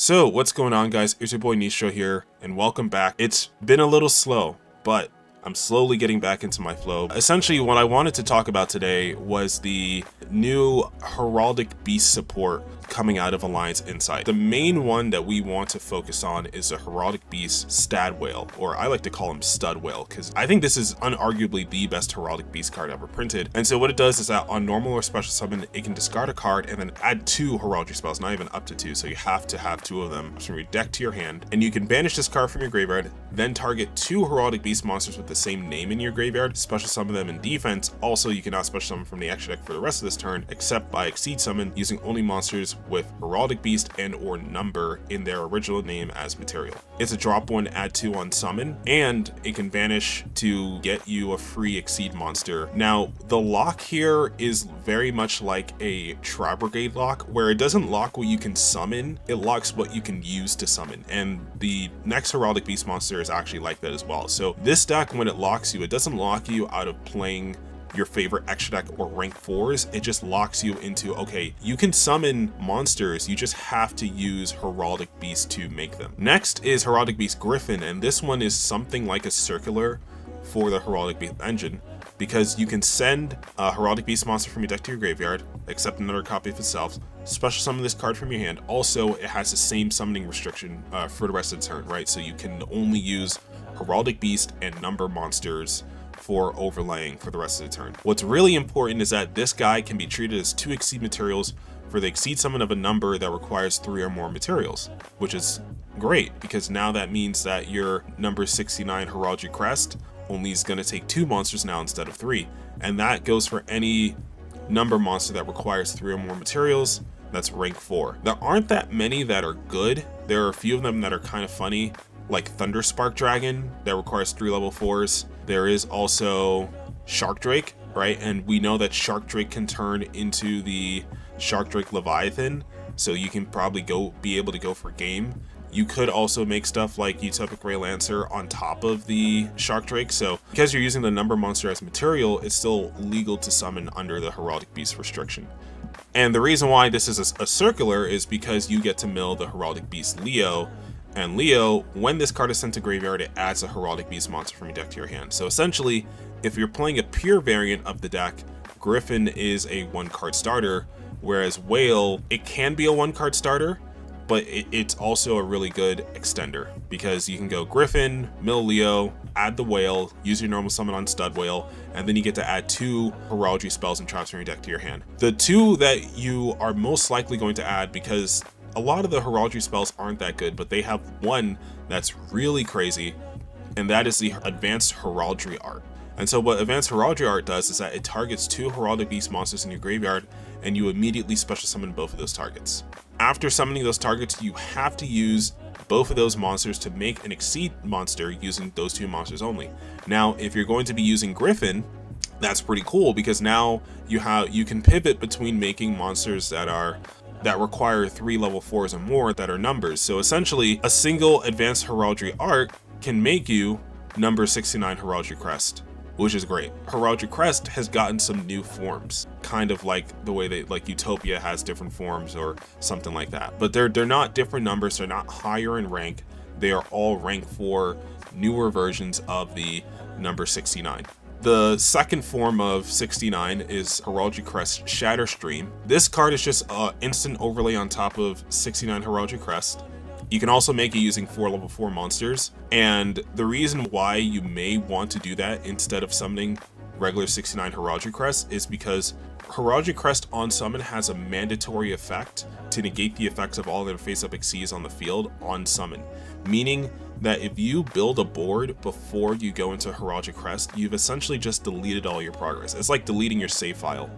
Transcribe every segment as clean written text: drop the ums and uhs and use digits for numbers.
So what's going on, guys? It's your boy Nistro here, and welcome back. It's been a little slow, but I'm slowly getting back into my flow. Essentially, what I wanted to talk about today was the new Heraldic Beast support coming out of Alliance Insight. The main one that we want to focus on is the Heraldic Beast Stud Whale, or I like to call him Stud Whale, because I think this is unarguably the best Heraldic Beast card ever printed. And so what it does is that on normal or special summon, it can discard a card and then add 2 heraldry spells, not even up to 2, so you have to have 2 of them from your deck to your hand. And you can banish this card from your graveyard, then target 2 Heraldic Beast monsters with the same name in your graveyard, special summon them in defense. Also, you cannot special summon from the extra deck for the rest of this turn, except by Exceed Summon, using only monsters with Heraldic Beast and or number in their original name as material. It's a drop 1, add 2 on summon, and it can vanish to get you a free Exceed monster. Now, the lock here is very much like a Tribe Brigade lock, where it doesn't lock what you can summon, it locks what you can use to summon. And the next Heraldic Beast monster is actually like that as well. So this deck, when it locks you, it doesn't lock you out of playing your favorite extra deck or rank 4s, it just locks you into, okay, you can summon monsters, you just have to use Heraldic Beast to make them. Next is Heraldic Beast Griffin, and this one is something like a circular for the Heraldic Beast engine, because you can send a Heraldic Beast monster from your deck to your graveyard, accept another copy of itself, special summon this card from your hand. Also, it has the same summoning restriction for the rest of the turn, right? So you can only use Heraldic Beast and number monsters for overlaying for the rest of the turn. What's really important is that this guy can be treated as 2 Exceed materials for the Exceed summon of a number that requires 3 or more materials, which is great because now that means that your number 69 Heraldry Crest only is going to take 2 monsters now instead of 3, and that goes for any number monster that requires 3 or more materials. That's rank 4. There aren't that many that are good. There are a few of them that are kind of funny, like Thunder Spark Dragon that requires 3 level 4s. There is also Shark Drake, right? And we know that Shark Drake can turn into the Shark Drake Leviathan, so you can probably be able to go for game. You could also make stuff like Utopic Ray Lancer on top of the Shark Drake. So because you're using the number monster as material, it's still legal to summon under the Heraldic Beast restriction. And the reason why this is a circular is because you get to mill the Heraldic Beast Leo. And Leo, when this card is sent to graveyard, it adds a Heraldic Beast monster from your deck to your hand. So essentially, if you're playing a pure variant of the deck, Griffin is a 1-card starter, whereas Whale, it can be a 1-card starter, but it's also a really good extender because you can go Griffin, mill Leo, add the Whale, use your normal summon on Stud Whale, and then you get to add 2 heraldry spells and traps from your deck to your hand. The 2 that you are most likely going to add, because a lot of the heraldry spells aren't that good, but they have one that's really crazy, and that is the Advanced Heraldry Art. And so what Advanced Heraldry Art does is that it targets 2 Heraldic Beast monsters in your graveyard, and you immediately special summon both of those targets. After summoning those targets, you have to use both of those monsters to make an Exceed monster using those 2 monsters only. Now, if you're going to be using Griffin, that's pretty cool because now you can pivot between making monsters that require 3 level 4s or more that are numbers. So essentially, a single Advanced Heraldry Art can make you number 69 Heraldry Crest, which is great. Heraldry Crest has gotten some new forms, kind of like the way that like Utopia has different forms or something like that. But they're not different numbers, they're not higher in rank. They are all rank 4 newer versions of the number 69. The second form of 69 is Heraldry Crest Shatter Stream. This card is just an instant overlay on top of 69 Heraldry Crest. You can also make it using 4 level 4 monsters. And the reason why you may want to do that instead of summoning regular 69 Heraldry Crest is because Heraldry Crest on summon has a mandatory effect to negate the effects of all their face-up Exceeds on the field on summon. Meaning that if you build a board before you go into Heraldry Crest, you've essentially just deleted all your progress. It's like deleting your save file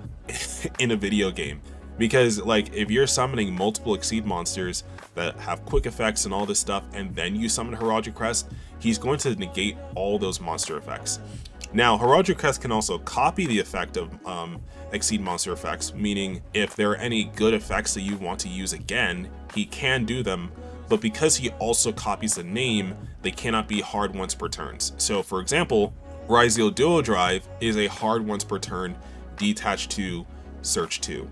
in a video game. Because like if you're summoning multiple Exceed monsters that have quick effects and all this stuff, and then you summon Heraldry Crest, he's going to negate all those monster effects. Now, Heraldry Crest can also copy the effect of Exceed monster effects, meaning if there are any good effects that you want to use again, he can do them, but because he also copies the name, they cannot be hard once per turns. So for example, RYZEAL Duo Drive is a hard once per turn detached to Search 2.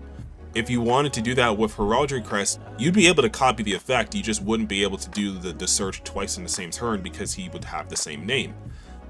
if you wanted to do that with Heraldry Crest, you'd be able to copy the effect, you just wouldn't be able to do the search twice in the same turn because he would have the same name.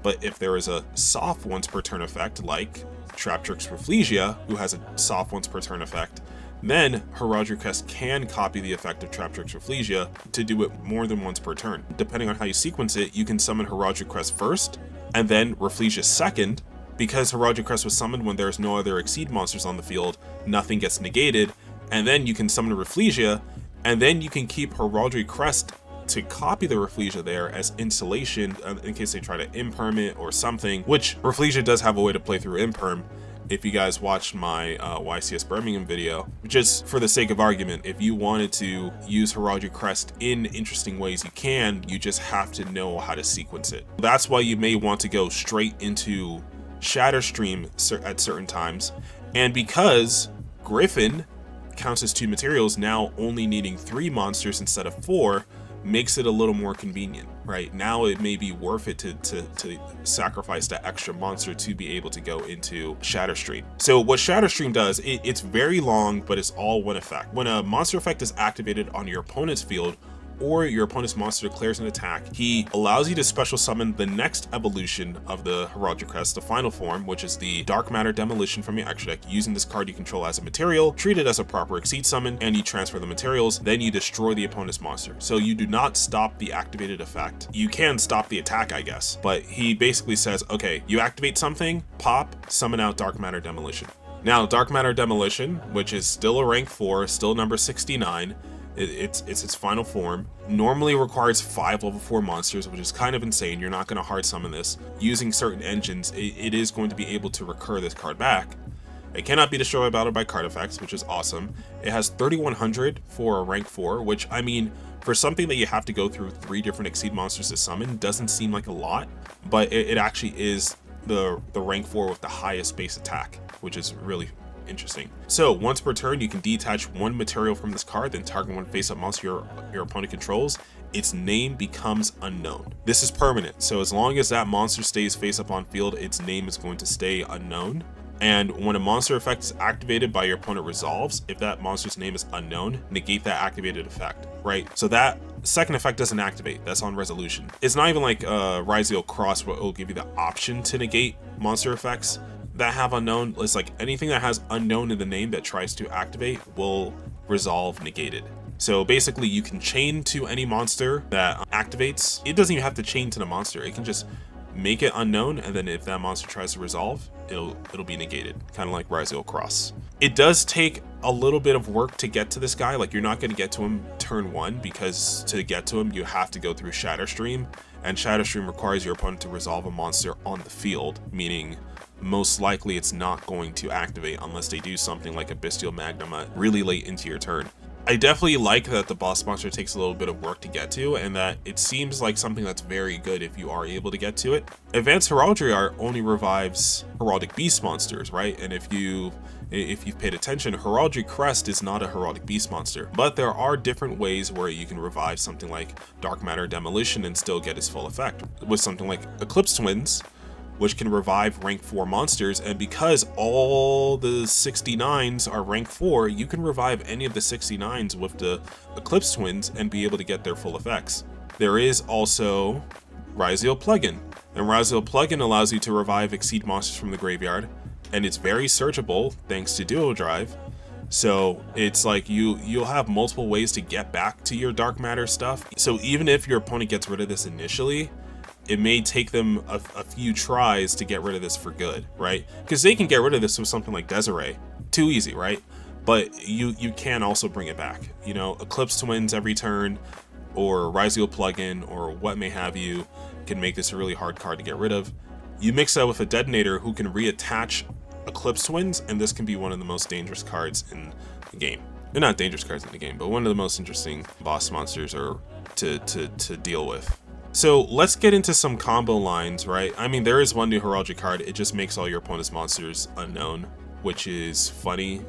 But if there is a soft once per turn effect like Traptrix Rafflesia, who has a soft once per turn effect, then Heraldry Crest can copy the effect of Traptrix Rafflesia to do it more than once per turn. Depending on how you sequence it, you can summon Heraldry Crest first, and then Rafflesia second. Because Heraldry Crest was summoned when there's no other Exceed monsters on the field, nothing gets negated, and then you can summon Rafflesia, and then you can keep Heraldry Crest to copy the Rafflesia there as insulation in case they try to imperm it or something, which Rafflesia does have a way to play through imperm. If you guys watched my YCS Birmingham video, just for the sake of argument, if you wanted to use Heraldry Crest in interesting ways, you can, you just have to know how to sequence it. That's why you may want to go straight into Shatterstream at certain times, and because Griffin counts as 2 materials, now only needing 3 monsters instead of 4 makes it a little more convenient, right? Now it may be worth it to sacrifice that extra monster to be able to go into Shatterstream. So what Shatterstream does, it's very long, but it's all one effect. When a monster effect is activated on your opponent's field, or your opponent's monster declares an attack, he allows you to special summon the next evolution of the Heraldry Crest, the final form, which is the Dark Matter Demolition from your extra deck. Using this card you control as a material, treat it as a proper Exceed summon, and you transfer the materials, then you destroy the opponent's monster. So you do not stop the activated effect. You can stop the attack, I guess, but he basically says, okay, you activate something, pop, summon out Dark Matter Demolition. Now, Dark Matter Demolition, which is still a rank 4, still number 69, it's its final form, normally requires 5 level 4 monsters, which is kind of insane. You're not going to hard summon this. Using certain engines, it is going to be able to recur this card back. It cannot be destroyed by battle by card effects, which is awesome. It has 3100 for a rank 4, which, I mean, for something that you have to go through 3 different Exceed monsters to summon, doesn't seem like a lot, but it actually is the rank 4 with the highest base attack, which is really interesting. So once per turn, you can detach 1 material from this card, then target 1 face-up monster your opponent controls. Its name becomes unknown. This is permanent, so as long as that monster stays face-up on field, its name is going to stay unknown. And when a monster effect is activated by your opponent resolves, if that monster's name is unknown, negate that activated effect, right? So that second effect doesn't activate, that's on resolution. It's not even like RYZEAL Cross, where it will give you the option to negate monster effects that have unknown. It's like anything that has unknown in the name that tries to activate will resolve negated. So basically you can chain to any monster that activates. It doesn't even have to chain to the monster, it can just make it unknown, and then if that monster tries to resolve, it'll be negated, kind of like RYZEAL Cross. It does take a little bit of work to get to this guy. Like, you're not going to get to him turn 1, because to get to him you have to go through Shatterstream, and Shatterstream requires your opponent to resolve a monster on the field, meaning most likely it's not going to activate unless they do something like a Bestial Magnum really late into your turn. I definitely like that the boss monster takes a little bit of work to get to, and that it seems like something that's very good if you are able to get to it. Advanced Heraldry Art only revives Heraldic Beast monsters, right? And if you've paid attention, Heraldry Crest is not a Heraldic Beast monster, but there are different ways where you can revive something like Dark Matter Demolition and still get its full effect. With something like Eclipse Twins, which can revive rank 4 monsters, and because all the 69s are rank 4, you can revive any of the 69s with the Eclipse Twins and be able to get their full effects. There is also RYZEAL Plugin, and RYZEAL Plugin allows you to revive Exceed monsters from the graveyard, and it's very searchable thanks to Duo Drive. So it's like you'll have multiple ways to get back to your Dark Matter stuff. So even if your opponent gets rid of this initially, it may take them a few tries to get rid of this for good, right? Because they can get rid of this with something like Desiree. Too easy, right? But you can also bring it back. You know, Eclipse Twins every turn, or RYZEAL Plugin, or what may have you, can make this a really hard card to get rid of. You mix that with a Detonator who can reattach Eclipse Twins, and this can be one of the most dangerous cards in the game. They're not dangerous cards in the game, but one of the most interesting boss monsters or to deal with. So let's get into some combo lines, right? I mean, there is one new Heraldry card. It just makes all your opponent's monsters unknown, which is funny.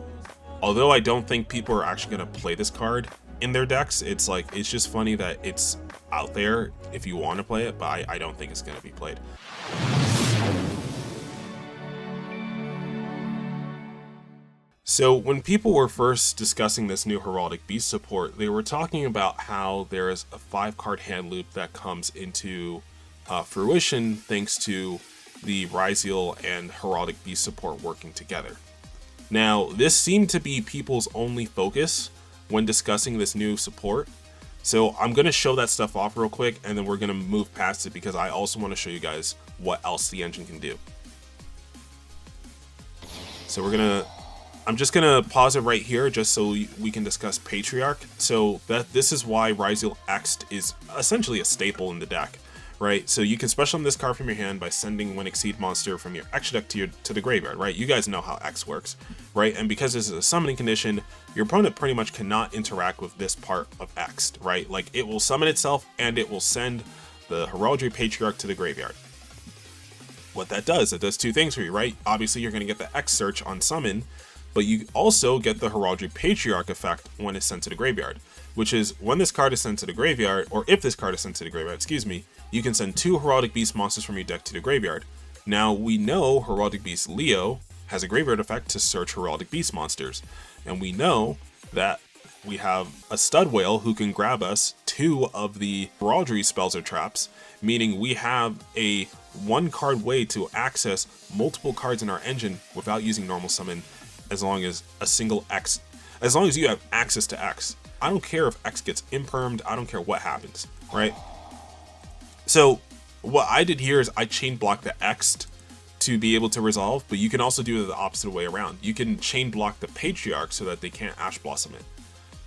Although I don't think people are actually going to play this card in their decks. It's like, it's just funny that it's out there if you want to play it, but I don't think it's going to be played. So when people were first discussing this new Heraldic Beast support, they were talking about how there is a 5-card hand loop that comes into fruition thanks to the RYZEAL and Heraldic Beast support working together. Now, this seemed to be people's only focus when discussing this new support. So I'm going to show that stuff off real quick, and then we're going to move past it because I also want to show you guys what else the engine can do. So I'm just gonna pause it right here just so we can discuss Patriarch. So this is why RYZEAL X'd is essentially a staple in the deck, right? So you can special summon this card from your hand by sending one Exceed monster from your extra deck to the graveyard, right? You guys know how X works, right? And because this is a summoning condition, your opponent pretty much cannot interact with this part of X'd, right? Like, it will summon itself and it will send the Heraldry Patriarch to the graveyard. What that does, it does two things for you, right? Obviously, you're gonna get the X search on summon, but you also get the Heraldry Patriarch effect when it's sent to the graveyard, which is when this card is sent to the graveyard, or if this card is sent to the graveyard, excuse me, you can send 2 Heraldic Beast monsters from your deck to the graveyard. Now, we know Heraldic Beast Leo has a graveyard effect to search Heraldic Beast monsters, and we know that we have a Stud Whale who can grab us 2 of the Heraldry spells or traps, meaning we have a 1-card way to access multiple cards in our engine without using normal summon, as long as as long as you have access to X. I don't care if X gets impermed, I don't care what happens, right? So what I did here is I chain block the X to be able to resolve, but you can also do it the opposite way around. You can chain block the Patriarch so that they can't Ash Blossom it,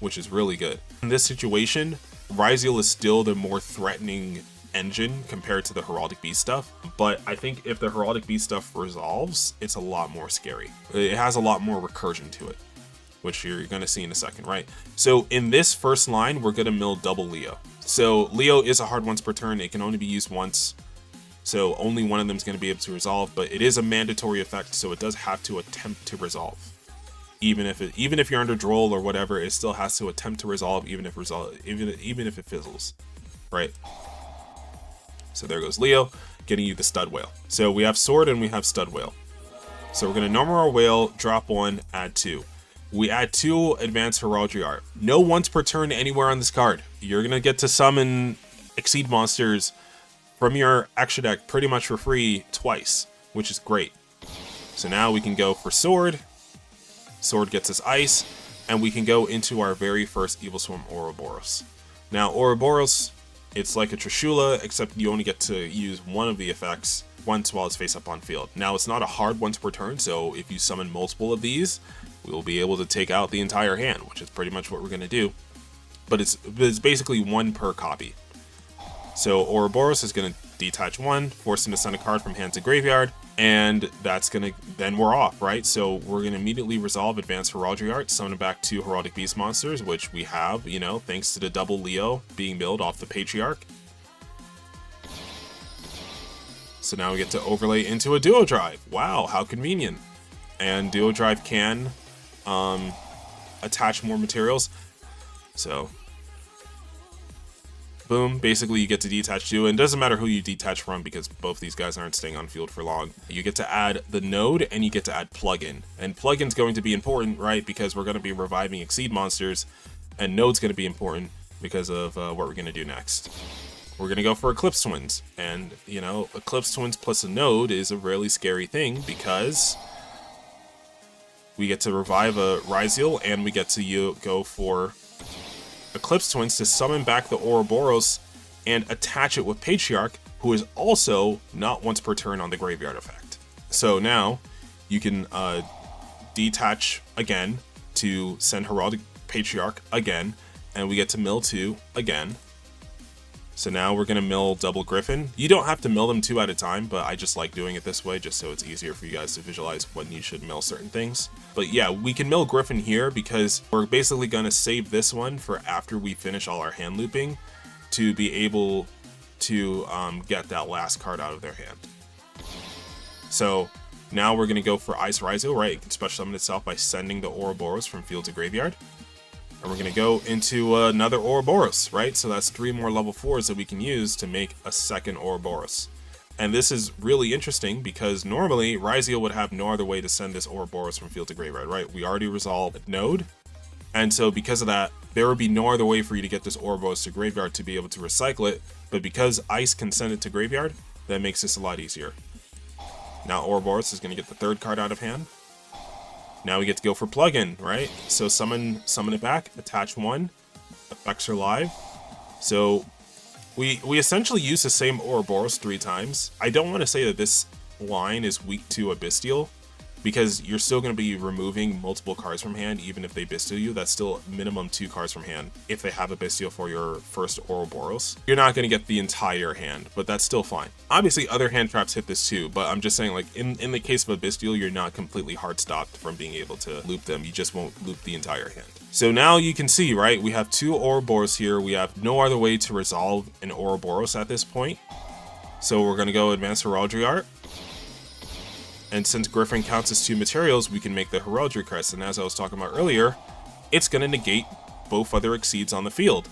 which is really good. In this situation, RYZEAL is still the more threatening engine compared to the Heraldic Beast stuff, but I think if the Heraldic Beast stuff resolves, it's a lot more scary. It has a lot more recursion to it, which you're going to see in a second, right? So in this first line, we're going to mill double Leo. So Leo is a hard once per turn. It can only be used once, so only one of them is going to be able to resolve, but it is a mandatory effect, so it does have to attempt to resolve. Even if you're under Droll or whatever, it still has to attempt to resolve, even if it fizzles, right? So there goes Leo, getting you the Stud Whale. So we have Sword and we have Stud Whale. So we're going to normal our Whale, drop 1, add 2. We add 2 Advanced Heraldry Art. No once per turn anywhere on this card. You're going to get to summon Exceed monsters from your extra deck pretty much for free twice, which is great. So now we can go for Sword. Sword gets us Ice, and we can go into our very first Evil Swarm Ouroboros. Now, Ouroboros, it's like a Trishula, except you only get to use one of the effects once while it's face up on field. Now, it's not a hard once per turn, so if you summon multiple of these, we will be able to take out the entire hand, which is pretty much what we're going to do. But it's basically 1 per copy. So Ouroboros is going to detach 1, force him to send a card from hand to graveyard, and that's going to, then we're off, right? So we're going to immediately resolve Advanced Heraldry Art, summon back 2 Heraldic Beast monsters, which we have, you know, thanks to the double Leo being milled off the Patriarch. So now we get to overlay into a Duo Drive. Wow, how convenient. And Duo Drive can attach more materials. So boom, basically you get to detach 2, and it doesn't matter who you detach from because both these guys aren't staying on field for long. You get to add the node and you get to add plugin. And plugin's going to be important, right? Because we're going to be reviving Exceed monsters, and node's going to be important because of what we're going to do next. We're going to go for Eclipse Twins, and you know, Eclipse Twins plus a node is a really scary thing because we get to revive a RYZEAL and we get to go for Eclipse Twins to summon back the Ouroboros and attach it with Patriarch, who is also not once per turn on the graveyard effect. So now you can detach again to send Heraldic Patriarch again, and we get to mill 2 again. So now we're going to mill double Griffin. You don't have to mill them 2 at a time, but I just like doing it this way just so it's easier for you guys to visualize when you should mill certain things. But yeah, we can mill Griffin here because we're basically going to save this one for after we finish all our hand looping to be able to get that last card out of their hand. So now we're going to go for Ice RYZEAL, right? It can special summon itself by sending the Ouroboros from field to graveyard. And we're going to go into another Ouroboros, right? So that's 3 more level 4s that we can use to make a second Ouroboros. And this is really interesting because normally RYZEAL would have no other way to send this Ouroboros from field to graveyard, right? We already resolved a node. And so because of that, there would be no other way for you to get this Ouroboros to graveyard to be able to recycle it. But because Ice can send it to graveyard, that makes this a lot easier. Now Ouroboros is going to get the third card out of hand. Now we get to go for plug-in, right? So summon it back, attach one, effects are live. So we essentially use the same Ouroboros 3 times. I don't want to say that this line is weak to Abystial, because you're still going to be removing multiple cards from hand even if they Abystial you. That's still minimum 2 cards from hand if they have Abystial for your first Ouroboros. You're not going to get the entire hand, but that's still fine. Obviously other hand traps hit this too, but I'm just saying, like, in the case of Abystial, you're not completely hard stopped from being able to loop them. You just won't loop the entire hand. So now you can see, right, we have 2 Ouroboros here. We have no other way to resolve an Ouroboros at this point. So we're going to go Advanced Heraldry Art. And since Griffin counts as 2 materials, we can make the Heraldry Crest. And as I was talking about earlier, it's going to negate both other Exceeds on the field.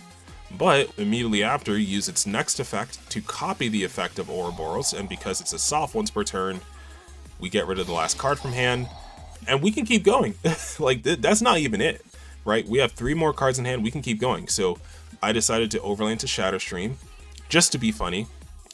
But immediately after, use its next effect to copy the effect of Ouroboros. And because it's a soft once per turn, we get rid of the last card from hand. And we can keep going. Like, that's not even it, right? We have 3 more cards in hand. We can keep going. So I decided to overlay into Shatterstream just to be funny.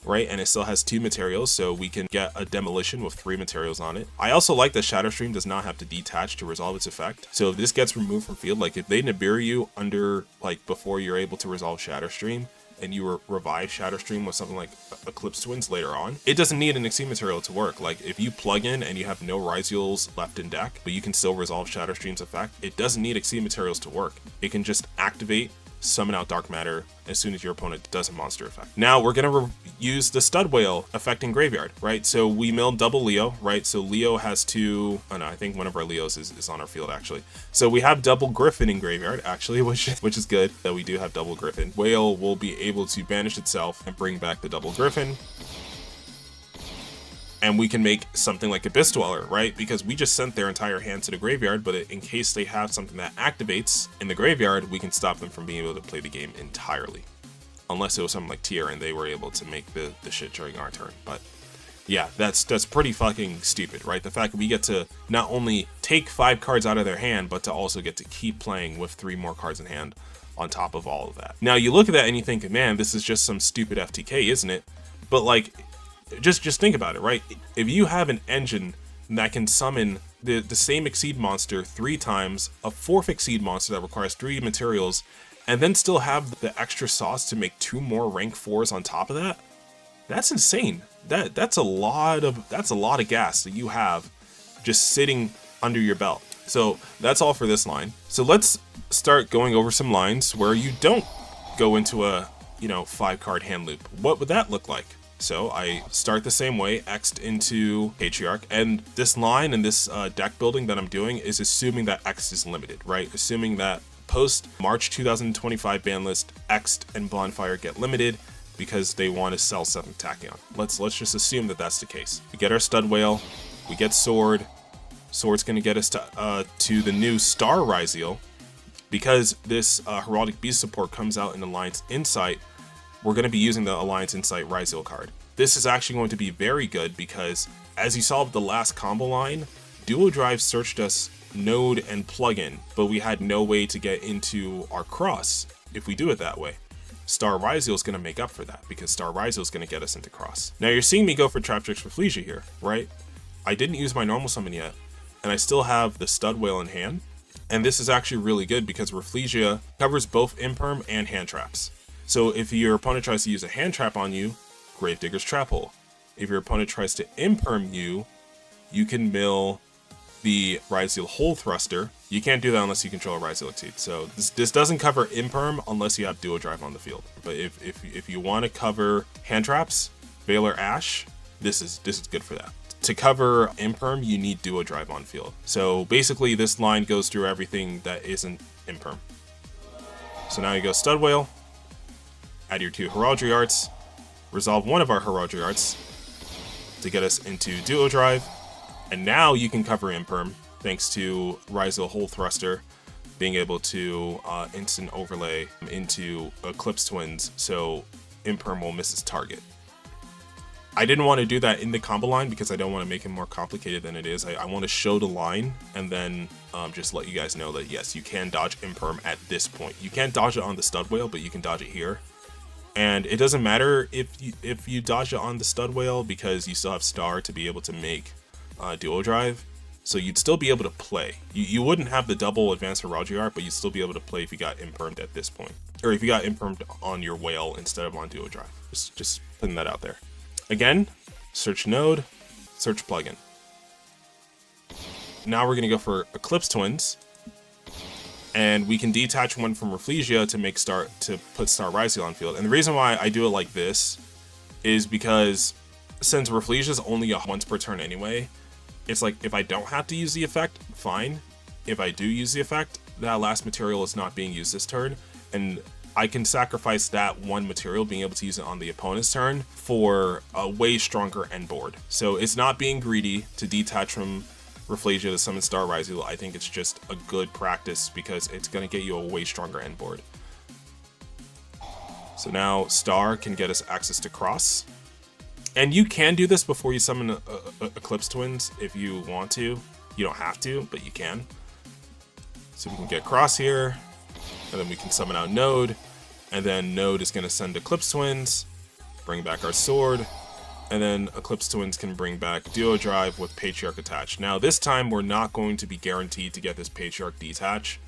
Right, and it still has 2 materials, so we can get a Demolition with 3 materials on it. I also like that Shatterstream does not have to detach to resolve its effect. So if this gets removed from field, like if they Nibiru you under, like, before you're able to resolve Shatterstream, and you revive Shatterstream with something like Eclipse Twins later on, it doesn't need an Exceed material to work. Like, if you plug in and you have no RYZEALs left in deck, but you can still resolve Shatterstream's effect, it doesn't need Exceed materials to work. It can just activate, summon out Dark Matter as soon as your opponent does a monster effect. Now we're gonna use the Stud Whale affecting graveyard, right? So we milled double Leo, right? So Leo has 2, oh no, I think one of our Leos is on our field actually. So we have double Griffin in graveyard actually, which is good that we do have double Griffin. Whale will be able to banish itself and bring back the double Griffin. And we can make something like Abyss Dweller, right? Because we just sent their entire hand to the graveyard, but in case they have something that activates in the graveyard, we can stop them from being able to play the game entirely. Unless it was something like Tier and they were able to make the shit during our turn. But yeah, that's pretty fucking stupid, right? The fact that we get to not only take 5 cards out of their hand, but to also get to keep playing with 3 more cards in hand on top of all of that. Now you look at that and you think, man, this is just some stupid FTK, isn't it? But like, just think about it, right? If you have an engine that can summon the same Exceed monster 3 times, a 4th Exceed monster that requires 3 materials, and then still have the extra sauce to make 2 more rank 4s on top of that, that's insane. That's a lot of gas that you have just sitting under your belt. So that's all for this line. So let's start going over some lines where you don't go into a 5-card hand loop. What would that look like? So I start the same way, X'd into Patriarch, and this line and this deck building that I'm doing is assuming that X is limited, right? Assuming that post March 2025 ban list, X'd and Bonfire get limited because they want to sell 7th Tachyon. Let's just assume that that's the case. We get our Stud Whale, we get Sword. Sword's going to get us to the new Star RYZEAL. Because this Heraldic Beast support comes out in Alliance Insight, we're going to be using the Alliance Insight RYZEAL card. This is actually going to be very good because, as you saw with the last combo line, Duo Drive searched us node and plugin, but we had no way to get into our cross if we do it that way. Star RYZEAL is going to make up for that because Star RYZEAL is going to get us into cross. Now you're seeing me go for Traptrix Rafflesia here, right? I didn't use my normal summon yet, and I still have the Stud Whale in hand. And this is actually really good because Rafflesia covers both Imperm and hand traps. So if your opponent tries to use a hand trap on you, Gravedigger's Trap Hole. If your opponent tries to Imperm you, you can mill the RYZEAL Hole Thruster. You can't do that unless you control a RYZEAL Exceed. So this doesn't cover Imperm unless you have Duo Drive on the field. But if you want to cover hand traps, Valor Ash, this is good for that. To cover Imperm, you need Duo Drive on field. So basically this line goes through everything that isn't Imperm. So now you go Stud Whale, add your 2 Heraldry Arts, resolve one of our Heraldry Arts to get us into Duo Drive, and now you can cover Imperm thanks to RYZEAL Hole Thruster being able to instant overlay into Eclipse Twins so Imperm will miss its target. I didn't want to do that in the combo line because I don't want to make it more complicated than it is. I want to show the line and then just let you guys know that yes, you can dodge imperm at this point. You can't dodge it on the stud whale, but you can dodge it here. And it doesn't matter if you dodge it on the stud whale because you still have star to be able to make duo drive. So you'd still be able to play. You wouldn't have the double advanced Heraldic art, but you'd still be able to play if you got impermed at this point. Or if you got impermed on your whale instead of on duo drive. Just putting that out there. Again, search node, search plugin. Now we're gonna go for Eclipse Twins. And we can detach one from Rafflesia to put Star RYZEAL on field. And the reason why I do it like this is because since Rafflesia is only a once per turn anyway, it's like if I don't have to use the effect, fine. If I do use the effect, that last material is not being used this turn, and I can sacrifice that one material, being able to use it on the opponent's turn, for a way stronger end board. So it's not being greedy to detach from Rafflesia to summon Star RYZEAL. I think it's just a good practice because it's going to get you a way stronger end board. So now Star can get us access to Cross. And you can do this before you summon Eclipse Twins if you want to. You don't have to, but you can. So we can get Cross here, and then we can summon out Node, and then Node is going to send Eclipse Twins, bring back our sword, and then Eclipse Twins can bring back Duo Drive with Patriarch attached. Now this time we're not going to be guaranteed to get this Patriarch detach.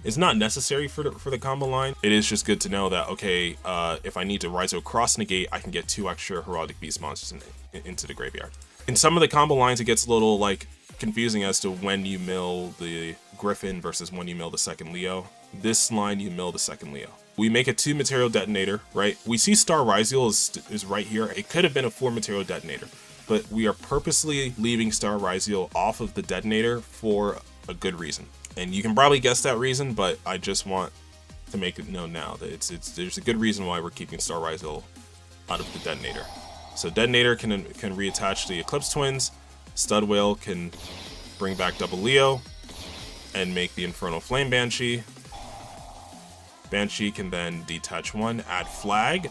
It's not necessary for the combo line. It is just good to know that, okay, if I need to RYZEAL cross negate, I can get 2 extra Heraldic Beast monsters into the graveyard. In some of the combo lines, it gets a little like confusing as to when you mill the Griffin versus when you mill the second Leo. This line, you mill the second Leo. We make a 2 material detonator, right? We see Star RYZEAL is right here. It could have been a 4 material detonator, but we are purposely leaving Star RYZEAL off of the detonator for a good reason. And you can probably guess that reason, but I just want to make it known now that there's a good reason why we're keeping Star RYZEAL out of the detonator. So detonator can reattach the Eclipse Twins. Stud Whale can bring back double Leo and make the Infernal Flame Banshee. Banshee can then detach 1, add flag,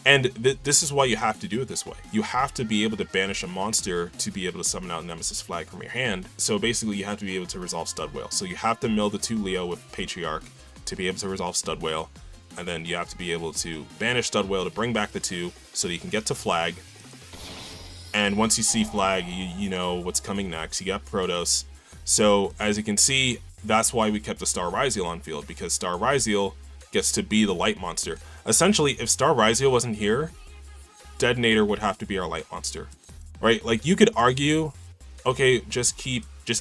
and this is why you have to do it this way. You have to be able to banish a monster to be able to summon out Nemesis Flag from your hand. So basically you have to be able to resolve Stud Whale. So you have to mill the 2 Leo with Patriarch to be able to resolve Stud Whale, and then you have to be able to banish Stud Whale to bring back the 2 so that you can get to flag. And once you see flag, you know what's coming next. You got Protos. So as you can see, that's why we kept the Star RYZEAL on field, because Star RYZEAL gets to be the light monster. Essentially, if Star RYZEAL wasn't here, Detonator would have to be our light monster, right? Like you could argue, okay, just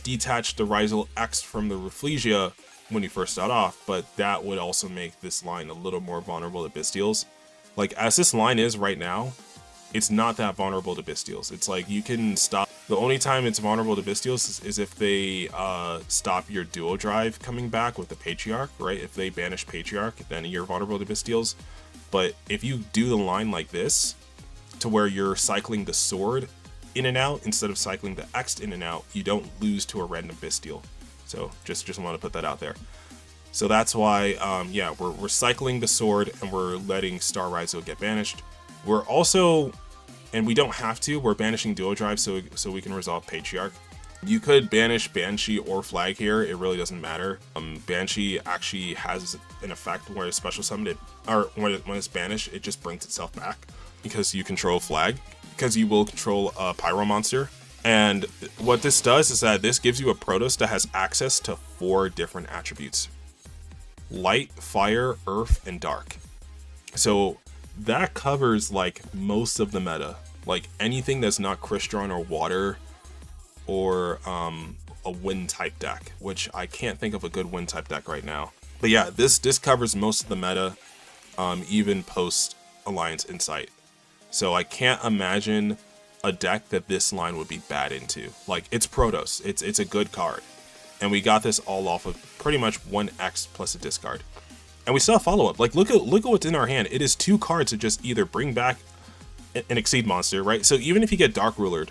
detach the RYZEAL X from the Rafflesia when you first start off, but that would also make this line a little more vulnerable to Bystials. Like as this line is right now, it's not that vulnerable to Bystials. It's like you can stop. The only time it's vulnerable to Bystials is if they stop your duo drive coming back with the Patriarch, right? If they banish Patriarch, then you're vulnerable to Bystials. But if you do the line like this, to where you're cycling the sword in and out instead of cycling the X in and out, you don't lose to a random Bystial. So just want to put that out there. So that's why, yeah, we're cycling the sword and we're letting Star RYZEAL get banished. We're also, and we don't have to, we're banishing duo drive so we can resolve Patriarch. You could banish Banshee or flag here, it really doesn't matter. Banshee actually has an effect where it's special summoned it, or when it's banished, it just brings itself back because you control flag, because you will control a pyro monster. And what this does is that this gives you a Protoss that has access to 4 different attributes: light, fire, earth, and dark. So that covers like most of the meta. Like anything that's not Crystron or water or a wind type deck, which I can't think of a good wind type deck right now. But yeah, this covers most of the meta, even post Alliance Insight. So I can't imagine a deck that this line would be bad into. Like it's Protoss, it's a good card, and we got this all off of pretty much 1x plus a discard. And we still have follow-up. Like look at what's in our hand. It is 2 cards to just either bring back an Exceed monster, right? So even if you get Dark Rulered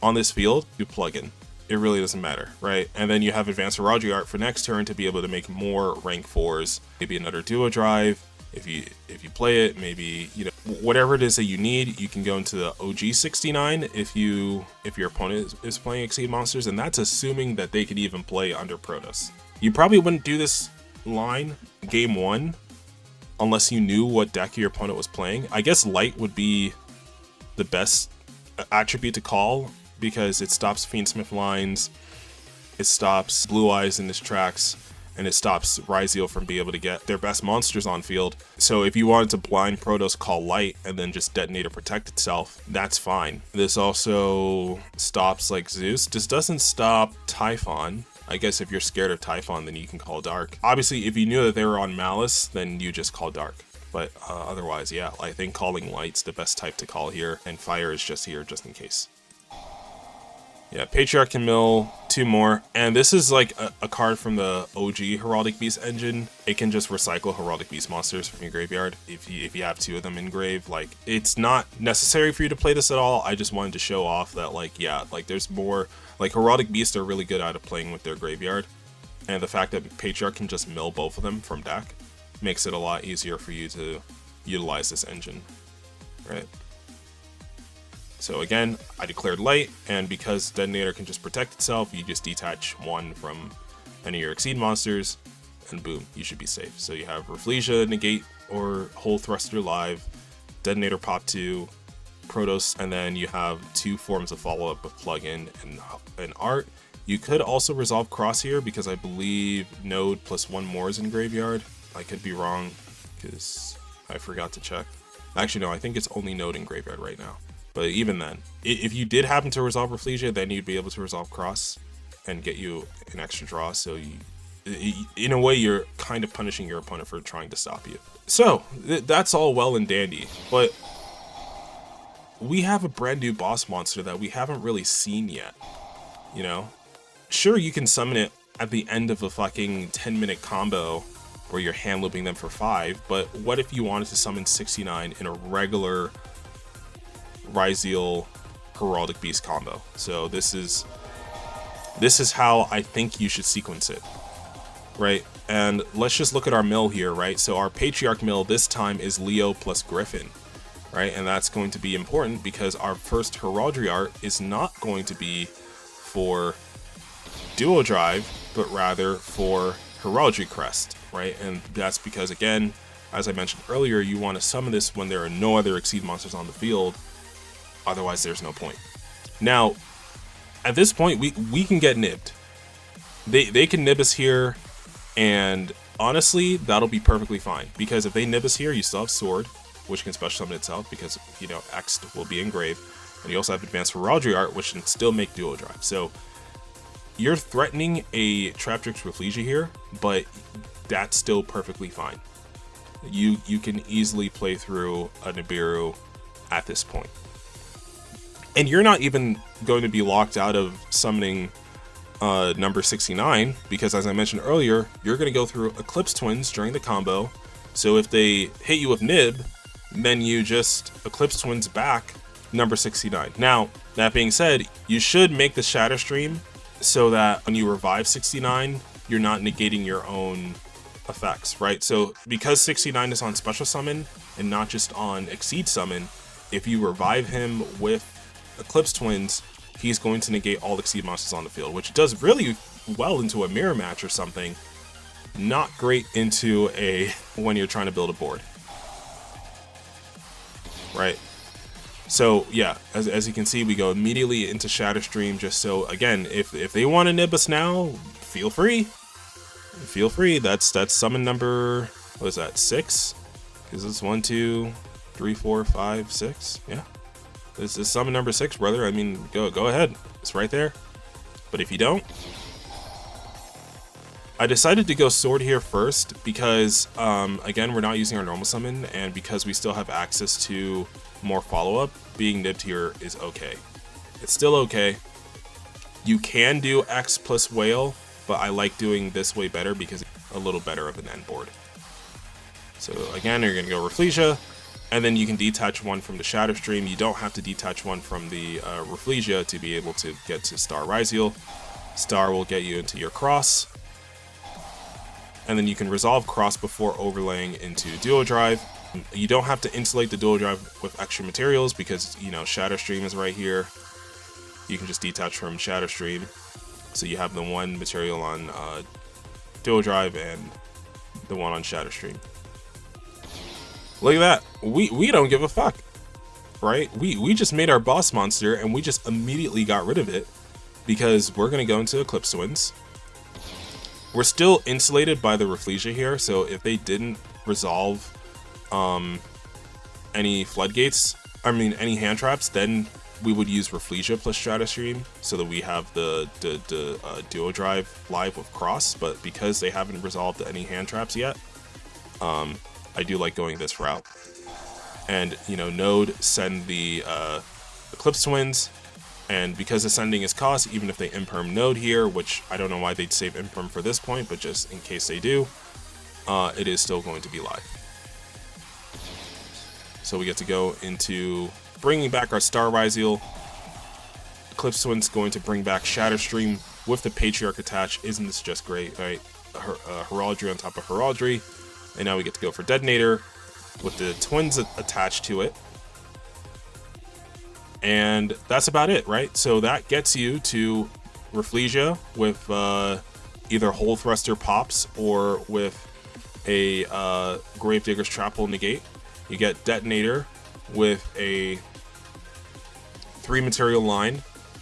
on this field, you plug in. It really doesn't matter, right? And then you have Advanced Heraldic Art for next turn to be able to make more rank 4s, maybe another duo drive. if you play it, maybe, you know, whatever it is that you need, you can go into the OG 69 if your opponent is playing Exceed monsters, and that's assuming that they could even play under Protoss. You probably wouldn't do this line game 1 unless you knew what deck your opponent was playing. I guess Light would be the best attribute to call because it stops Fiendsmith lines, it stops Blue Eyes in his tracks, and it stops RYZEAL from being able to get their best monsters on field. So if you wanted to blind Protoss call Light and then just detonate or protect itself, that's fine. This also stops like Zeus. This doesn't stop Typhon. I guess if you're scared of Typhon, then you can call Dark. Obviously, if you knew that they were on Malice, then you just call Dark. But otherwise, yeah, I think calling Light's the best type to call here, and Fire is just here just in case. Yeah, Patriarch can mill 2 more, and this is like a card from the OG Heraldic Beast engine. It can just recycle Heraldic Beast monsters from your graveyard if you have 2 of them in grave. Like, it's not necessary for you to play this at all. I just wanted to show off that, like, yeah, like there's more. Like, Heraldic Beasts are really good at playing with their graveyard, and the fact that Patriarch can just mill both of them from deck makes it a lot easier for you to utilize this engine, right? So again, I declared Light, and because Detonator can just protect itself, you just detach 1 from any of your Exceed monsters, and boom, you should be safe. So you have Rafflesia, Negate, or Hole Thruster live, Detonator pop 2, Protoss, and then you have 2 forms of follow-up with Plug-in and Art. You could also resolve Cross here, because I believe Node plus 1 more is in Graveyard. I could be wrong, because I forgot to check. Actually, no, I think it's only Node in Graveyard right now. But even then, if you did happen to resolve Rafflesia, then you'd be able to resolve Cross and get you an extra draw. So in a way, you're kind of punishing your opponent for trying to stop you. So that's all well and dandy, but we have a brand new boss monster that we haven't really seen yet. You know, sure, you can summon it at the end of a fucking 10-minute combo where you're hand looping them for 5, but what if you wanted to summon 69 in a regular RYZEAL Heraldic Beast combo? So this is how I think you should sequence it, right? And let's just look at our mill here, right? So our Patriarch mill this time is Leo plus Griffin, right? And that's going to be important because our first Heraldry art is not going to be for Duo Drive, but rather for Heraldry Crest, right? And that's because, again, as I mentioned earlier, you want to summon this when there are no other Exceed monsters on the field. Otherwise, there's no point. Now, at this point, we can get nibbed. They can nib us here, and honestly, that'll be perfectly fine. Because if they nib us here, you still have Sword, which can special summon itself because, you know, X will be in grave. And you also have Advanced Heraldry Art, which can still make Duo Drive. So you're threatening a Traptrix Rafflesia here, but that's still perfectly fine. You can easily play through a Nibiru at this point. And you're not even going to be locked out of summoning number 69, because as I mentioned earlier, you're going to go through Eclipse Twins during the combo. So if they hit you with Nib, then you just Eclipse Twins back number 69. Now, that being said, you should make the Shatter Stream so that when you revive 69, you're not negating your own effects, right? So because 69 is on Special Summon and not just on Exceed Summon, if you revive him with Eclipse Twins, he's going to negate all Exceed monsters on the field, which does really well into a mirror match or something. Not great into a when you're trying to build a board, right? So yeah, as you can see, we go immediately into Shatter Stream. Just so, again, if they want to nib us now, feel free. That's summon number, what is that, 6? Because it's 1, 2, 3, 4, 5, 6. Yeah. This is summon number 6, brother. I mean, go ahead. It's right there. But if you don't, I decided to go Sword here first because, again, we're not using our normal summon, and because we still have access to more follow-up, being nibbed here is okay. It's still okay. You can do X plus Whale, but I like doing this way better because it's a little better of an end board. So again, you're going to go Rafflesia, and then you can detach 1 from the Shatter Stream. You don't have to detach 1 from the Rafflesia to be able to get to Star RYZEAL. Star will get you into your Cross. and then you can resolve cross before overlaying into duo drive. You don't have to insulate the duo drive with extra materials because, you know, Shatter Stream is right here. You can just detach from Shatter Stream. So you have the one material on duo drive and the one on Shatter Stream. Look at that. We don't give a fuck, right? We just made our boss monster and we just immediately got rid of it because we're going to go into Eclipse Winds. We're still insulated by the Rafflesia here, so if they didn't resolve any floodgates, any hand traps, then we would use Rafflesia plus Stratostream so that we have the duo drive live with cross. But because they haven't resolved any hand traps yet, I do like going this route. And, you know, Node send the Eclipse Twins, and because ascending is cost, even if they imperm Node here, which I don't know why they'd save imperm for this point, but just in case they do, it is still going to be live. So we get to go into bringing back our Star RYZEAL. Eclipse Twin's going to bring back Shatter Stream with the Patriarch attached. Isn't this just great, right? Heraldry on top of Heraldry. And now we get to go for Detonator with the Twins attached to it. And that's about it, right? So that gets you to Rafflesia with either Hole Thruster pops or with a Gravedigger's Trapple negate. You get Detonator with a 3 material line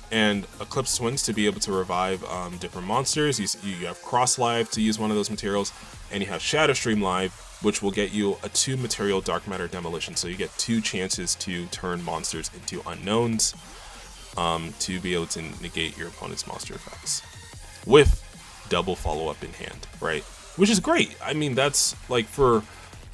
and Eclipse Twins to be able to revive different monsters. You have Cross Live to use one of those materials, and you have Shadow Stream Live, which will get you a 2 material Dark Matter Demolition. So you get 2 chances to turn monsters into unknowns to be able to negate your opponent's monster effects with double follow-up in hand, right? Which is great. I mean, that's like for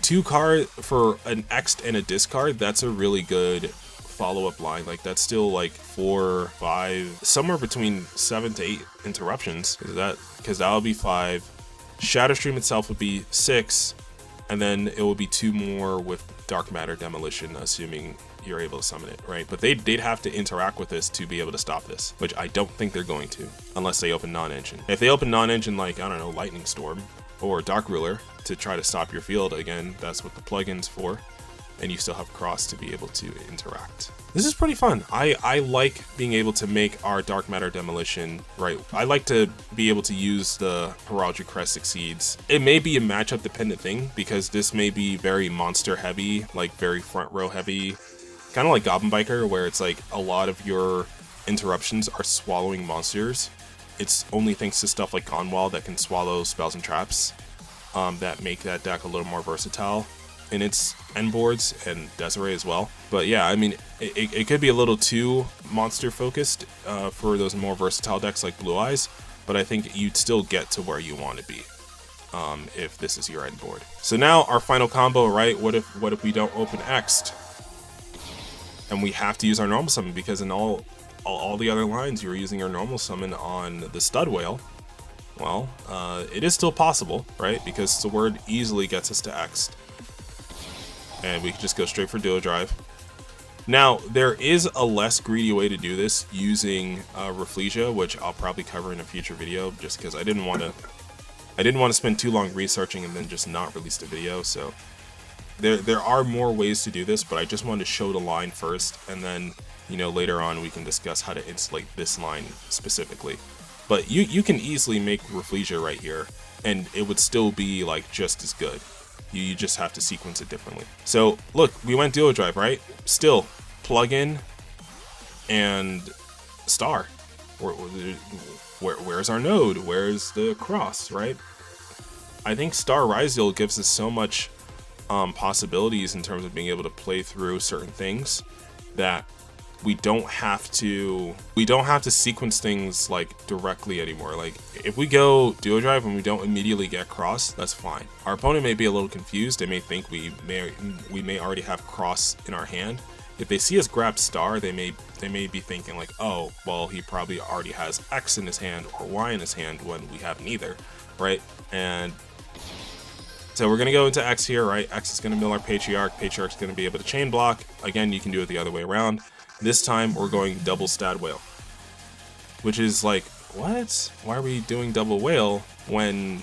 2 card, for an X'd and a discard, that's a really good follow-up line. Like that's still like 4, 5, somewhere between 7 to 8 interruptions, because that'll be 5. Shadow Stream itself would be 6, and then it will be 2 more with Dark Matter Demolition, assuming you're able to summon it, right? But they'd have to interact with this to be able to stop this, which I don't think they're going to, unless they open non-engine. If they open non-engine, like, I don't know, Lightning Storm or Dark Ruler to try to stop your field, again, that's what the plugin's for, and you still have Cross to be able to interact. This is pretty fun. I like being able to make our Dark Matter Demolition, right? I like to be able to use the Heraldry Crest Succeeds. It may be a matchup dependent thing, because this may be very monster heavy, like very front row heavy, kind of like Goblin Biker, where it's like a lot of your interruptions are swallowing monsters. It's only thanks to stuff like Gonwall that can swallow spells and traps that make that deck a little more versatile in its end boards, and Desiree as well. But yeah, I mean, it could be a little too monster focused for those more versatile decks like Blue Eyes, but I think you'd still get to where you want to be if this is your end board. So now our final combo, right? What if we don't open X'd and we have to use our normal summon, because in all the other lines you're using your normal summon on the Stud Whale? Well, it is still possible, right? Because Sword easily gets us to X'd, and we can just go straight for Duo Drive. Now, there is a less greedy way to do this using Rafflesia, which I'll probably cover in a future video, just because I didn't want to spend too long researching and then just not release the video. So there are more ways to do this, but I just wanted to show the line first, and then, you know, later on we can discuss how to insulate this line specifically. But you can easily make Rafflesia right here, and it would still be like just as good. You just have to sequence it differently. So look, we went Duo Drive, right? Still, plug-in and Star. Where's our Node? Where's the Cross, right? I think Star RYZEAL gives us so much possibilities in terms of being able to play through certain things that we don't have to sequence things like directly anymore. Like if we go Duo Drive and we don't immediately get Cross, that's fine. Our opponent may be a little confused. They may think we may already have Cross in our hand. If they see us grab Star, they may be thinking like, oh, well, he probably already has X in his hand or Y in his hand when we have neither, right? And so we're gonna go into X here, right? X is gonna mill our Patriarch. Patriarch's gonna be able to chain block. Again, you can do it the other way around. This time we're going double Stud Whale, which is like, what? Why are we doing double whale when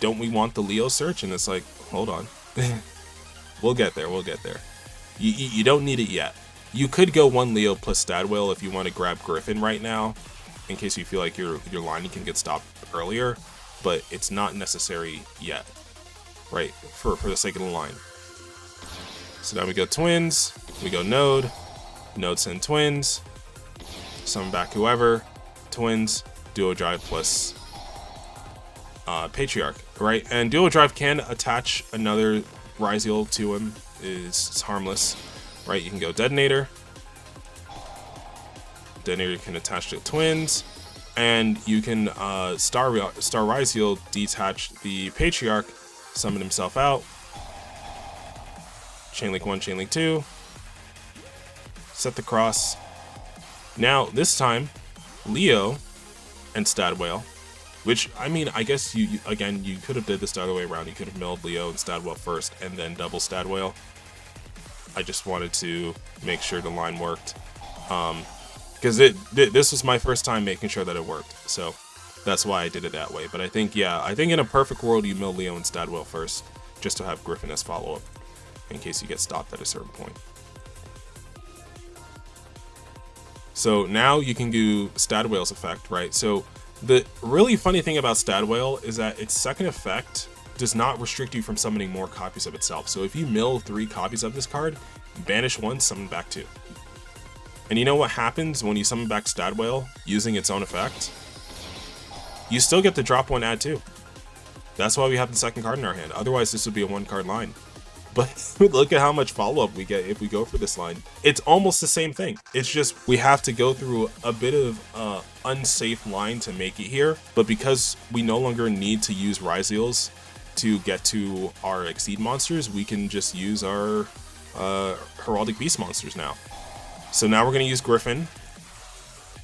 don't we want the Leo search? And it's like, hold on. We'll get there, we'll get there. You don't need it yet. You could go 1 Leo plus Stadwell if you want to grab Griffin right now, in case you feel like your line can get stopped earlier, but it's not necessary yet, right, for the sake of the line. So now we go Twins, we go Node send Twins, summon back whoever, Twins, Duo Drive plus Patriarch, right? And Duo Drive can attach another RYZEAL to him, it's harmless, right? You can go Detonator. Detonator can attach to Twins, and you can Star RYZEAL detach the Patriarch, summon himself out, Chainlink 1, Chainlink 2, set the cross. Now this time, Leo and Stadwell, which, I mean, I guess you could have did this the other way around. You could have milled Leo and Stadwell first and then double Stadwell. I just wanted to make sure the line worked, because this was my first time making sure that it worked, so that's why I did it that way. But I think in a perfect world you mill Leo and Stadwell first, just to have Griffin as follow-up in case you get stopped at a certain point. So now you can do Stadwell's effect, right? So the really funny thing about Stadwell is that its second effect does not restrict you from summoning more copies of itself. So if you mill 3 copies of this card, banish 1, summon back 2. And you know what happens when you summon back Stadwell using its own effect? You still get to drop 1, add 2. That's why we have the second card in our hand. Otherwise, this would be a 1-card line. But look at how much follow-up we get if we go for this line. It's almost the same thing. It's just we have to go through a bit of unsafe line to make it here. But because we no longer need to use RYZEALs to get to our Exceed monsters, we can just use our Heraldic Beast monsters now. So now we're going to use Griffin,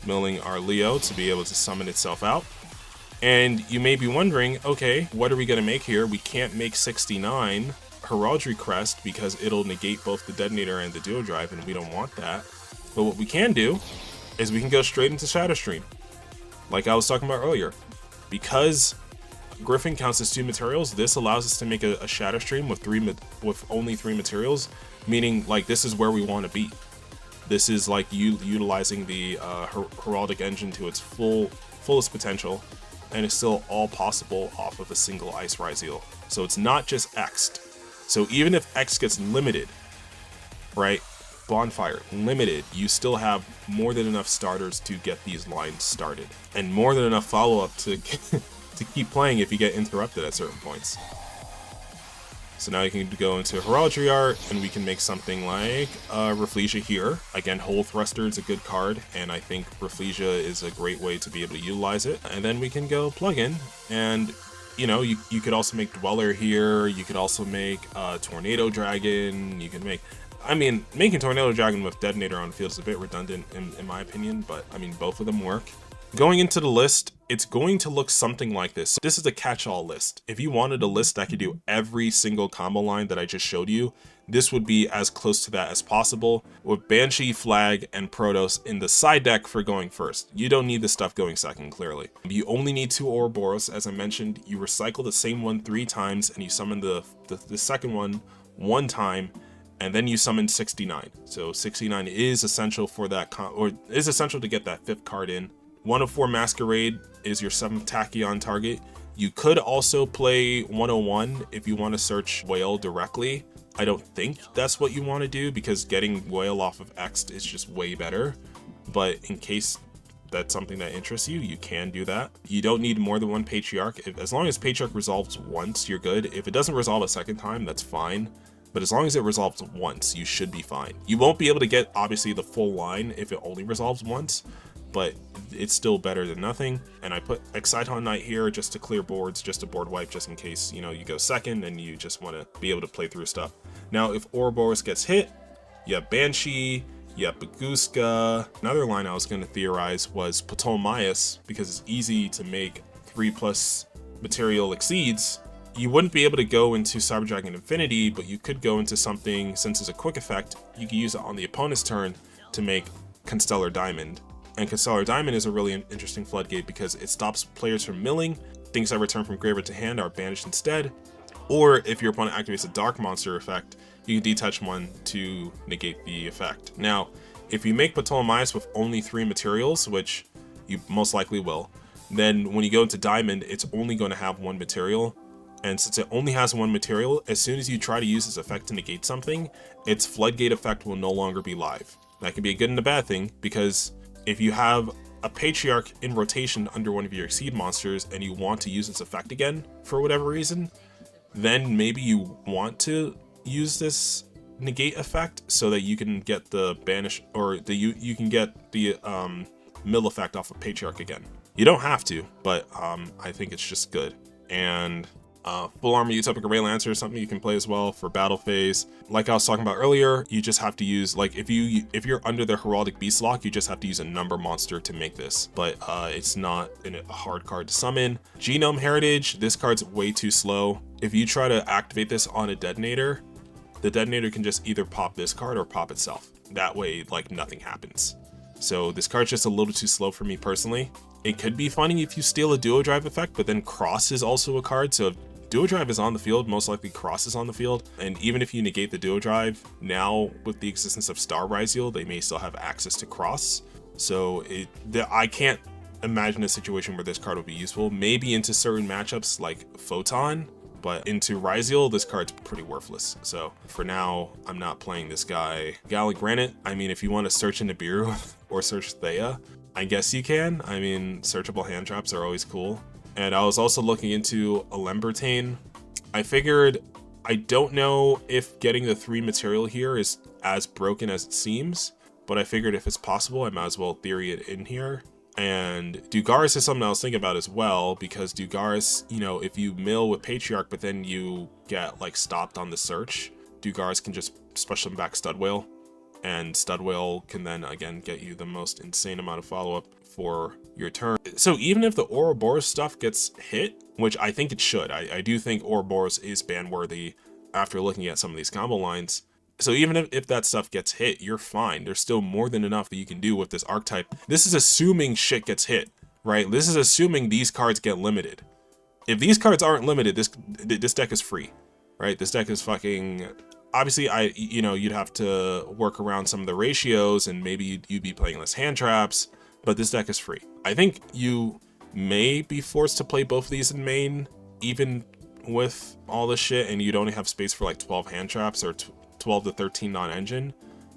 milling our Leo to be able to summon itself out. And you may be wondering, okay, what are we going to make here? We can't make 69 Heraldry Crest because it'll negate both the Detonator and the Duo Drive, and we don't want that. But what we can do is we can go straight into Shadow Stream, like I was talking about earlier. Because Griffin counts as 2 materials, this allows us to make a Shadow Stream with only 3 materials, meaning like this is where we want to be. This is like utilizing the Heraldic engine to its fullest potential, and it's still all possible off of a single Ice RYZEAL. So it's not just X'd. So even if X gets limited, right, Bonfire, limited, you still have more than enough starters to get these lines started. And more than enough follow-up to keep playing if you get interrupted at certain points. So now you can go into Heraldry Art, and we can make something like Rafflesia here. Again, Hole Thruster is a good card, and I think Rafflesia is a great way to be able to utilize it. And then we can go plug-in, and you know, you could also make Dweller here, you could also make Tornado Dragon, you can make... I mean, making Tornado Dragon with Detonator on the field is a bit redundant in my opinion, but I mean, both of them work. Going into the list, it's going to look something like this. This is a catch-all list. If you wanted a list that could do every single combo line that I just showed you, this would be as close to that as possible, with Banshee, Flag, and Protos in the side deck for going first. You don't need this stuff going second, clearly. You only need 2 Ouroboros, as I mentioned. You recycle the same one 3 times, and you summon the second one 1 time, and then you summon 69. So 69 is essential for that, is essential to get that 5th card in. 104 Masquerade is your 7th Tachyon target. You could also play 101 if you want to search Whale directly. I don't think that's what you want to do because getting Whale off of X is just way better. But in case that's something that interests you, you can do that. You don't need more than 1 Patriarch. As long as Patriarch resolves once, you're good. If it doesn't resolve a second time, that's fine. But as long as it resolves once, you should be fine. You won't be able to get, obviously, the full line if it only resolves once, but it's still better than nothing. And I put Exciton Knight here just to clear boards, just a board wipe, just in case, you know, you go second and you just want to be able to play through stuff. Now, if Ouroboros gets hit, you have Banshee, you have Baguska. Another line I was going to theorize was Ptolemaeus, because it's easy to make 3+ material exceeds. You wouldn't be able to go into Cyber Dragon Infinity, but you could go into something, since it's a quick effect, you can use it on the opponent's turn to make Constellar Diamond. And Constellar Diamond is a really interesting floodgate because it stops players from milling, things that return from graveyard to hand are banished instead. Or if your opponent activates a dark monster effect, you can detach one to negate the effect. Now, if you make Ptolemaeus with only 3 materials, which you most likely will, then when you go into Diamond, it's only going to have 1 material. And since it only has 1 material, as soon as you try to use this effect to negate something, its Floodgate effect will no longer be live. That can be a good and a bad thing, because if you have a Patriarch in rotation under one of your Exceed monsters and you want to use its effect again for whatever reason, then maybe you want to use this negate effect so that you can get the banish, or you can get the mill effect off of Patriarch again. You don't have to, but I think it's just good. And full armor Utopic Array Lancer is something you can play as well for battle phase. Like I was talking about earlier, you just have to use, like, if you're under the Heraldic Beast lock, you just have to use a number monster to make this, but it's not a hard card to summon. Genome Heritage, this card's way too slow. If you try to activate this on a detonator, the detonator can just either pop this card or pop itself. That way, like, nothing happens. So this card's just a little too slow for me personally. It could be funny if you steal a Duo Drive effect, but then Cross is also a card, so if Duo Drive is on the field, most likely Cross is on the field. And even if you negate the Duo Drive, now with the existence of Star RYZEAL, they may still have access to Cross. So I can't imagine a situation where this card would be useful. Maybe into certain matchups like Photon, but into RYZEAL, this card's pretty worthless. So for now, I'm not playing this guy. Gallic Granite, I mean, if you want to search Nibiru or search Thea, I guess you can. I mean, searchable hand traps are always cool. And I was also looking into Alembertane. I figured, I don't know if getting the 3 material here is as broken as it seems, but I figured if it's possible, I might as well theory it in here. And Dugaris is something I was thinking about as well, because Dugaris, you know, if you mill with Patriarch, but then you get like stopped on the search, Dugaris can just special them back Stud Whale, and Stud Whale can then again get you the most insane amount of follow-up for your turn. So even if the Ouroboros stuff gets hit, which I think it should, I do think Ouroboros is ban worthy after looking at some of these combo lines. So even if that stuff gets hit, you're fine. There's still more than enough that you can do with this archetype. This is assuming shit gets hit, right? This is assuming these cards get limited. If these cards aren't limited, this deck is free, right? This deck is fucking... Obviously, you'd have to work around some of the ratios, and maybe you'd be playing less hand traps, but this deck is free. I think you may be forced to play both of these in main, even with all this shit, and you'd only have space for like 12 hand traps or 12 to 13 non-engine,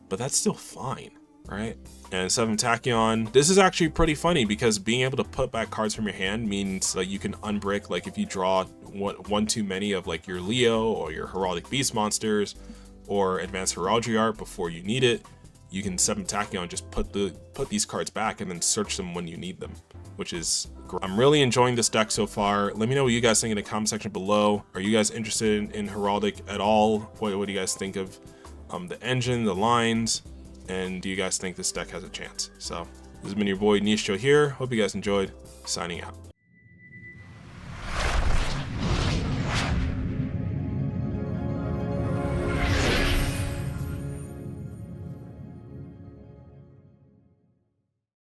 but that's still fine, right? And 7 Tachyon, this is actually pretty funny because being able to put back cards from your hand means that you can unbrick, like if you draw one too many of like your Leo or your Heraldic Beast monsters or Advanced Heraldry Art before you need it, you can 7 Tachyon, just put these cards back and then search them when you need them, which is great. I'm really enjoying this deck so far. Let me know what you guys think in the comment section below. Are you guys interested in Heraldic at all? What do you guys think of the engine, the lines, and do you guys think this deck has a chance? So this has been your boy Nistro here. Hope you guys enjoyed. Signing out.